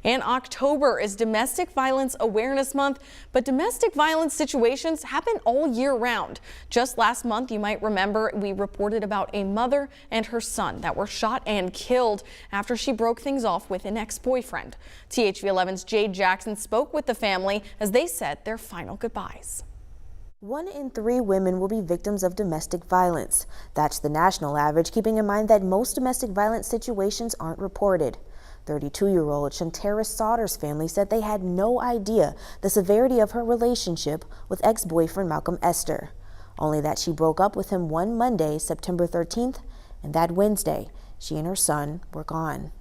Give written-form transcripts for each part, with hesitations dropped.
And October is Domestic Violence Awareness Month, but domestic violence situations happen all year round. Just last month, you might remember, we reported about a mother and her son that were shot and killed after she broke things off with an ex-boyfriend. THV11's Jade Jackson spoke with the family as they said their final goodbyes. 1 in 3 women will be victims of domestic violence. That's the national average, keeping in mind that most domestic violence situations aren't reported. 32-year-old Shantara Sauter's family said they had no idea the severity of her relationship with ex-boyfriend Malcolm Esther. Only that she broke up with him one Monday, September 13th, and that Wednesday, she and her son were gone.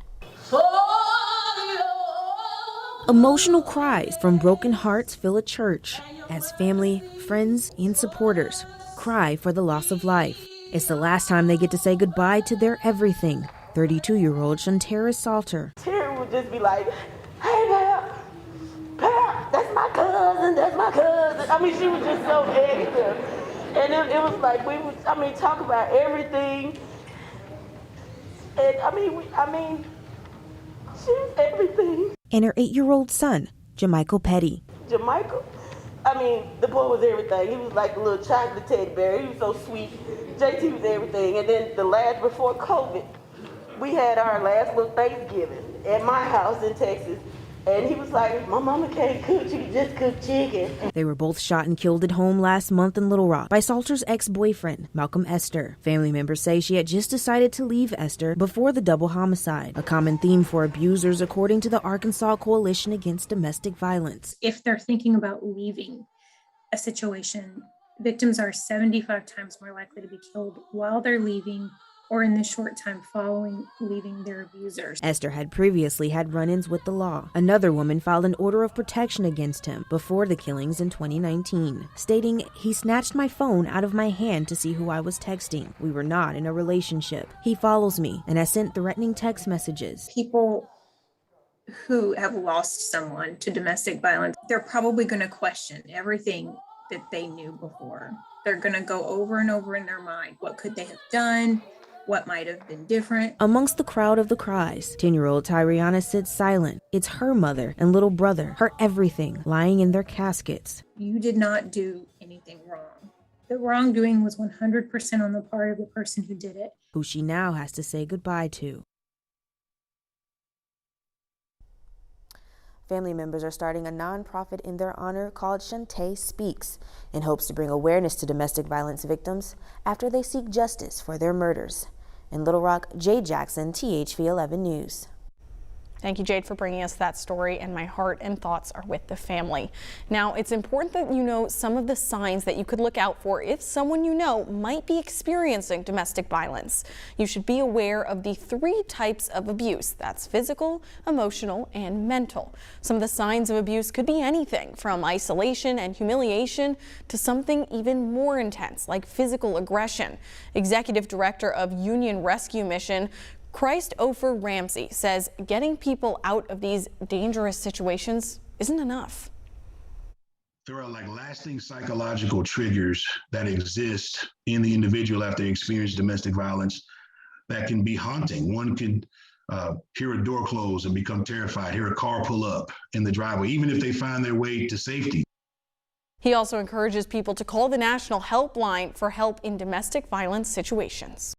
Emotional cries from broken hearts fill a church as family, friends, and supporters cry for the loss of life. It's the last time they get to say goodbye to their everything. 32-year-old Shantara Sauter. Terry would just be like, hey, Pap, that's my cousin. I mean, she was just so negative. And it was like, we would, talk about everything. And she was everything. And her 8-year-old son, Jamichael Petty. Jamichael, the boy was everything. He was like a little chocolate teddy bear. He was so sweet. JT was everything. And then before COVID, we had our last little Thanksgiving at my house in Texas. And he was like, my mama can't cook, she just cook chicken. They were both shot and killed at home last month in Little Rock by Sauter's ex-boyfriend, Malcolm Esther. Family members say she had just decided to leave Esther before the double homicide, a common theme for abusers according to the Arkansas Coalition Against Domestic Violence. If they're thinking about leaving a situation, victims are 75 times more likely to be killed while they're leaving or in the short time following leaving their abusers. Esther had previously had run-ins with the law. Another woman filed an order of protection against him before the killings in 2019, stating, "He snatched my phone out of my hand to see who I was texting. We were not in a relationship. He follows me and has sent threatening text messages." People who have lost someone to domestic violence, they're probably going to question everything that they knew before. They're going to go over and over in their mind, what could they have done? What might have been different? Amongst the crowd of the cries, 10-year-old Tyriana sits silent. It's her mother and little brother, her everything, lying in their caskets. You did not do anything wrong. The wrongdoing was 100% on the part of the person who did it, who she now has to say goodbye to. Family members are starting a nonprofit in their honor called Shantae Speaks in hopes to bring awareness to domestic violence victims after they seek justice for their murders. In Little Rock, Jade Jackson, THV11 News. Thank you, Jade, for bringing us that story, and my heart and thoughts are with the family. Now, it's important that you know some of the signs that you could look out for if someone you know might be experiencing domestic violence. You should be aware of the 3 types of abuse. That's physical, emotional, and mental. Some of the signs of abuse could be anything from isolation and humiliation to something even more intense, like physical aggression. Executive Director of Union Rescue Mission, Christ Ofer Ramsey, says getting people out of these dangerous situations isn't enough. There are lasting psychological triggers that exist in the individual after they experience domestic violence that can be haunting. One can hear a door close and become terrified, hear a car pull up in the driveway, even if they find their way to safety. He also encourages people to call the National Helpline for help in domestic violence situations.